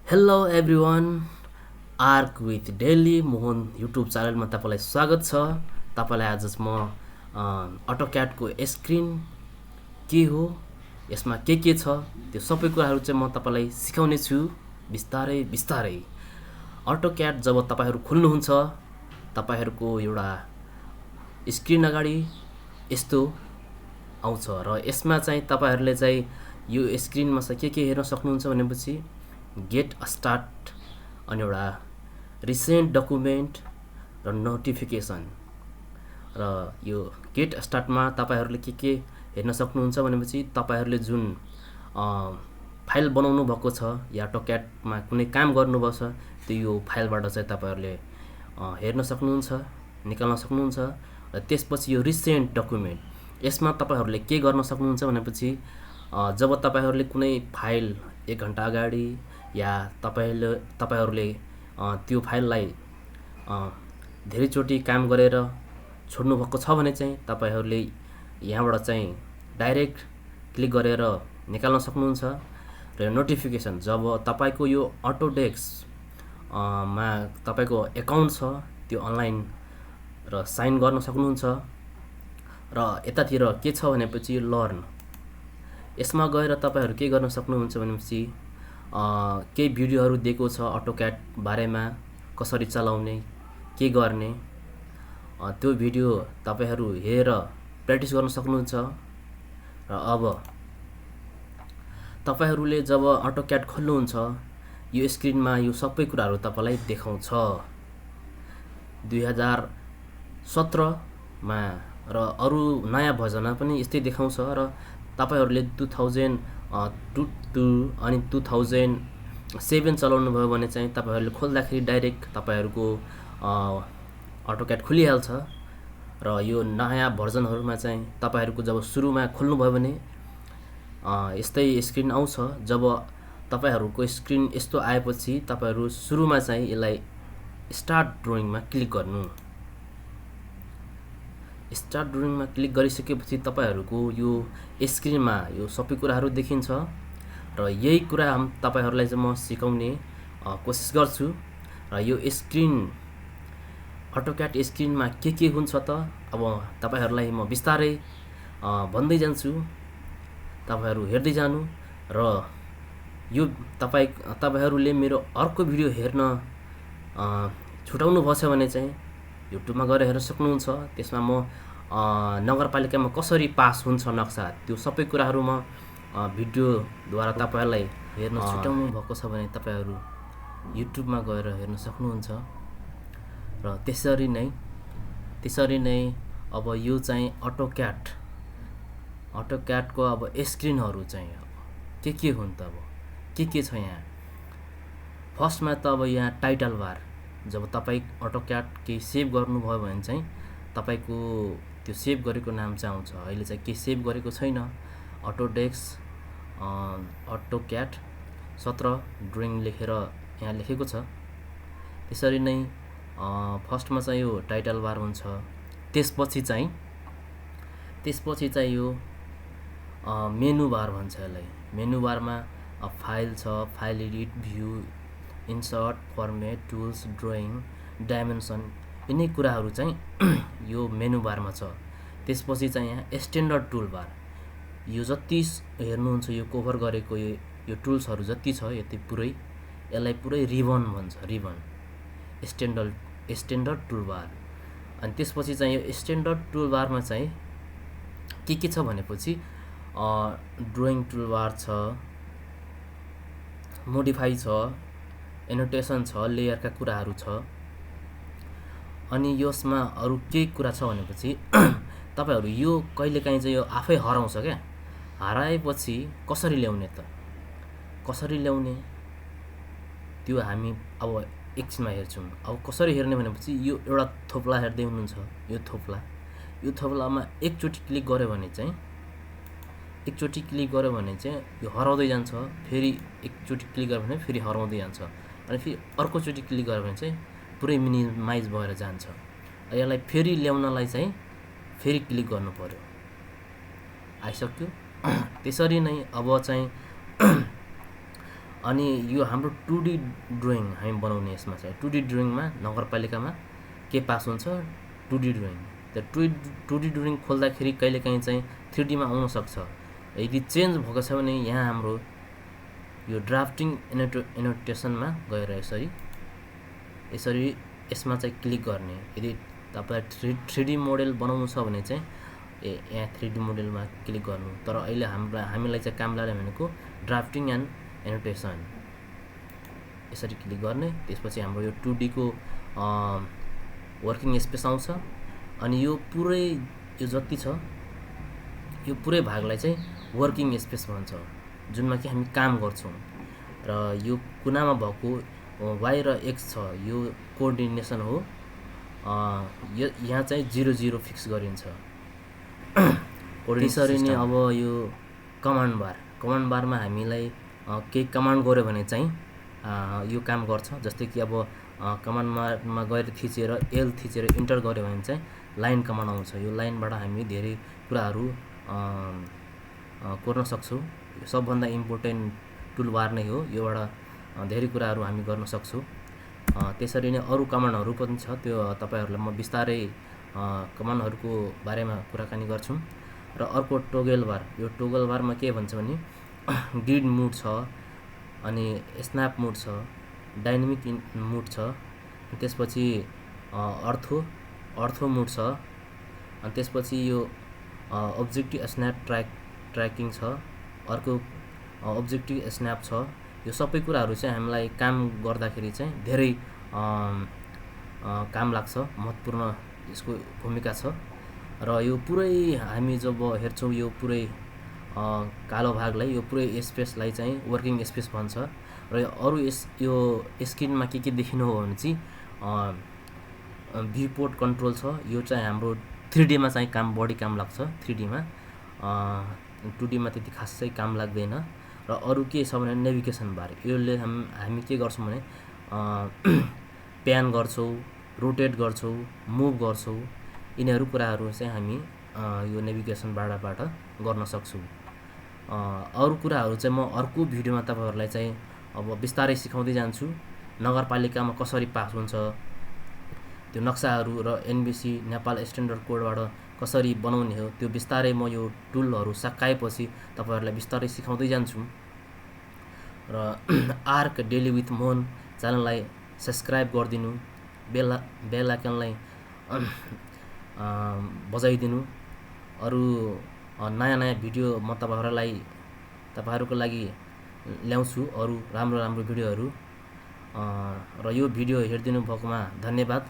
Hello everyone arc with daily Mohan YouTube च्यानलमा तपाईँलाई स्वागत छ। तपाईँलाई आज म अटोक्याडको स्क्रिन के हो, यसमा के छ, त्यो सबै कुराहरू चाहिँ म तपाईँलाई सिकाउने छु बिस्तारै बिस्तारै। अटोक्याड जब तपाईँहरू खोल्नुहुन्छ, तपाईँहरूको एउटा स्क्रिन अगाडि यस्तो आउँछ र यसमा चाहिँ तपाईँहरूले चाहिँ यो स्क्रिनमा चाहिँ के हेर्न सक्नुहुन्छ भनेपछि गेट स्टार्ट अनि एउटा रिसेन्ट डकुमेन्ट र नोटिफिकेसन। र यो गेट स्टार्टमा तपाईँहरूले के हेर्न सक्नुहुन्छ भनेपछि तपाईँहरूले जुन फाइल बनाउनु भएको छ या अटोक्याडमा कुनै काम गर्नुभएको छ त्यो यो फाइलबाट चाहिँ तपाईँहरूले हेर्न सक्नुहुन्छ, निकाल्न सक्नुहुन्छ। र त्यसपछि यो रिसेन्ट डकुमेन्ट, यसमा तपाईँहरूले के गर्न सक्नुहुन्छ भनेपछि जब तपाईँहरूले कुनै फाइल 1 घन्टा अगाडि या तपाईँहरूले त्यो फाइललाई धेरैचोटि काम गरेर छोड्नुभएको छ भने चाहिँ तपाईँहरूले यहाँबाट चाहिँ डाइरेक्ट क्लिक गरेर निकाल्न सक्नुहुन्छ। र नोटिफिकेसन, जब तपाईँको यो अटोडेस्क मा तपाईँको एकाउन्ट छ त्यो अनलाइन र साइन गर्न सक्नुहुन्छ। र यतातिर के छ भनेपछि लर्न, यसमा गएर तपाईँहरू के गर्न सक्नुहुन्छ भनेपछि केही भिडियोहरू दिएको छ अटोक्याड बारेमा, कसरी चलाउने, के गर्ने, त्यो भिडियो तपाईँहरू हेरेर प्र्याक्टिस गर्न सक्नुहुन्छ। र अब तपाईँहरूले जब अटोक्याड खोल्नुहुन्छ यो स्क्रिनमा यो सबै कुराहरू तपाईँलाई देखाउँछ 2017 मा, र अरू नयाँ भर्जनमा पनि यस्तै देखाउँछ। र तपाईँहरूले 2002 अनि 2007 चलाउनु भयो भने चाहिँ तपाईँहरूले खोल्दाखेरि डाइरेक्ट तपाईँहरूको अटोक्याड खुलिहाल्छ। र यो नयाँ भर्जनहरूमा चाहिँ तपाईँहरूको जब सुरुमा खोल्नुभयो भने यस्तै स्क्रिन आउँछ। जब तपाईँहरूको स्क्रिन यस्तो आएपछि तपाईँहरू सुरुमा चाहिँ यसलाई स्टार्ट ड्रइङमा क्लिक गर्नु। स्टार्ट ड्रइङमा क्लिक गरिसकेपछि तपाईँहरूको यो स्क्रिनमा यो सबै कुराहरू देखिन्छ। र यही कुरा तपाईँहरूलाई चाहिँ म सिकाउने कोसिस गर्छु। र यो स्क्रिन अटोक्याड स्क्रिनमा के हुन्छ त अब तपाईँहरूलाई म बिस्तारै भन्दै जान्छु, तपाईँहरू हेर्दै जानु। र यो तपाईँहरूले मेरो अर्को भिडियो हेर्न छुटाउनु भएछ भने चाहिँ युट्युबमा गएर हेर्न सक्नुहुन्छ। त्यसमा म नगरपालिकामा कसरी पास हुन्छ नक्सा, त्यो सबै कुराहरू म भिडियोद्वारा तपाईँहरूलाई हेर्न छुटाउनु भएको छ भने तपाईँहरू युट्युबमा गएर हेर्न सक्नुहुन्छ। र त्यसरी नै अब यो चाहिँ अटोक्याडको अब स्क्रिनहरू चाहिँ के हुन् त, अब के छ यहाँ। फर्स्टमा त अब यहाँ टाइटल बार, जब तपाईँ अटोक्याड केही सेभ गर्नुभयो भने चाहिँ तपाईँको त्यो सेभ गरेको नाम चाहिँ आउँछ। अहिले चाहिँ केही सेभ गरेको छैन, अटोक्याड 17 ड्रइङ लेखेर यहाँ लेखेको छ। त्यसरी नै फर्स्टमा चाहिँ यो टाइटल बार हुन्छ। त्यसपछि चाहिँ यो मेनु बार भन्छ यसलाई। मेनु बारमा फाइल छ, file edit, view, insert, format, tools, drawing, dimension, यिनै कुराहरू चाहिँ यो मेनु बारमा छ। त्यसपछि चाहिँ यहाँ स्ट्यान्डर्ड टुल बार, यो जति हेर्नुहुन्छ यो कभर गरेको यो टुल्सहरू जति छ यति पुरै, यसलाई पुरै रिबन भन्छ, रिबन स्ट्यान्डर्ड टुल बार। अनि त्यसपछि चाहिँ यो स्ट्यान्डर्ड टुल बारमा चाहिँ के छ भनेपछि ड्रइङ टुल बार छ, मोडिफाई छ, एनोटेसन छ, लेयरका कुराहरू छ। अनि यसमा अरू केही कुरा छ भनेपछि तपाईँहरू यो कहिलेकाहीँ चाहिँ यो आफै हराउँछ क्या। हराएपछि कसरी ल्याउने त्यो हामी अब एकछिनमा हेर्छौँ। अब कसरी हेर्ने भनेपछि यो एउटा थोप्ला हेर्दै हुनुहुन्छ, यो थोप्लामा एकचोटि क्लिक गऱ्यो भने चाहिँ यो हराउँदै जान्छ। फेरि एकचोटि क्लिक गऱ्यो भने फेरि हराउँदै जान्छ। अनि फेरि अर्कोचोटि क्लिक गऱ्यो भने चाहिँ पुरै मिनिमाइज भएर जान्छ। यसलाई फेरि ल्याउनलाई चाहिँ फेरि क्लिक गर्नु पर्यो। आइसक्यो। त्यसरी नै अब चाहिँ अनि यो हाम्रो 2D ड्रइङ हामी बनाउने यसमा चाहिँ 2D ड्रइङमा नगरपालिकामा के पास हुन्छ 2D ड्रइङ। त 2D ड्रइङ खोल्दाखेरि कहिलेकाहीँ चाहिँ 3Dमा आउन सक्छ। यदि चेन्ज भएको छ भने यहाँ हाम्रो यो ड्राफ्टिङ एनोटेसनमा गएर यसरी यसमा चाहिँ क्लिक गर्ने। यदि तपाईलाई 3D मोडेल बनाउनु छ भने चाहिँ यहाँ 3D मोडेलमा क्लिक गर्नु। तर अहिले हामीलाई चाहिँ काम लाग्ने भनेको ड्राफ्टिङ एन्ड एनोटेसन, यसरी क्लिक गर्ने। त्यसपछि हाम्रो यो 2D को वर्किङ स्पेस आउँछ। अनि यो पुरै यो जति छ यो पुरै भागलाई चाहिँ वर्किङ स्पेस भन्छ, जुनमा कि हामी काम गर्छौँ। र यो कुनामा भएको y र x छ, यो कोअर्डिनेसन हो। यहाँ चाहिँ 0 0 फिक्स गरिन्छ। त्यसरी नै अब यो कमान्ड बारमा हामीलाई केही कमान्ड गऱ्यो भने चाहिँ यो काम गर्छ। जस्तै कि अब कमान्ड बारमा गएर थिचेर L थिचेर इन्टर गऱ्यो भने चाहिँ लाइन कमान्ड आउँछ। यो लाइनबाट हामी धेरै कुराहरू गर्न सक्छौँ। यो सबभन्दा इम्पोर्टेन्ट टुलबार नै हो, योबाट धेरै कुराहरू हामी गर्न सक्छौँ। त्यसरी नै अरू कमान्डहरू पनि छ, त्यो तपाईहरुलाई म बिस्तारै कमान्डहरूको बारेमा कुराकानी गर्छु। र अर्को टोगल बार, यो टोगल बारमा के भन्छ भने ग्रिड मोड छ, अनि स्न्याप मोड छ, डाइनामिक मोड छ, त्यसपछि अर्थो मोड छ, अनि त्यसपछि यो अब्जेक्टिभ स्न्याप ट्र्याकिङ छ, अर्को अब्जेक्टिभ स्न्याप छ। यो सबै कुराहरू चाहिँ हामीलाई काम गर्दाखेरि चाहिँ धेरै काम लाग्छ, महत्त्वपूर्ण यसको भूमिका छ। र यो पुरै हामी जब हेर्छौँ यो पुरै कालो भागलाई, यो पुरै स्पेसलाई चाहिँ वर्किङ स्पेस भन्छ। र अरू यो स्क्रिनमा के देखिनु हो भने चाहिँ भ्यू पोर्ट कन्ट्रोल छ। यो चाहिँ हाम्रो 3Dमा चाहिँ बढी काम लाग्छ 3Dमा, 2Dमा त्यति खास चाहिँ काम लाग्दैन। र अरू के छ भने नेभिगेसन बार, यसले हामी के गर्छौँ भने प्यान गर्छौँ, रोटेट गर्छौँ, मुभ गर्छौँ, यिनीहरू कुराहरू चाहिँ हामी यो नेभिगेसन बारबाट गर्न सक्छौँ। अरू कुराहरू चाहिँ म अर्को भिडियोमा तपाईहरुलाई चाहिँ अब बिस्तारै सिकाउँदै जान्छु। नगरपालिकामा कसरी पास हुन्छ त्यो नक्साहरू, र NBC नेपाल स्ट्यान्डर्ड कोडबाट कसरी बनाउने हो, त्यो बिस्तारै म यो टुलहरू सकाएपछि तपाईहरुलाई बिस्तारै सिकाउँदै जान्छु। र आर्क डेली विथ मोहन च्यानललाई सब्स्क्राइब गरिदिनु, बेल आइकनलाई बजाइदिनु। अरू नयाँ भिडियो म तपाईहरुको लागि ल्याउँछु, अरू राम्रो भिडियोहरू। र यो भिडियो हेरिदिनु भएकोमा धन्यवाद।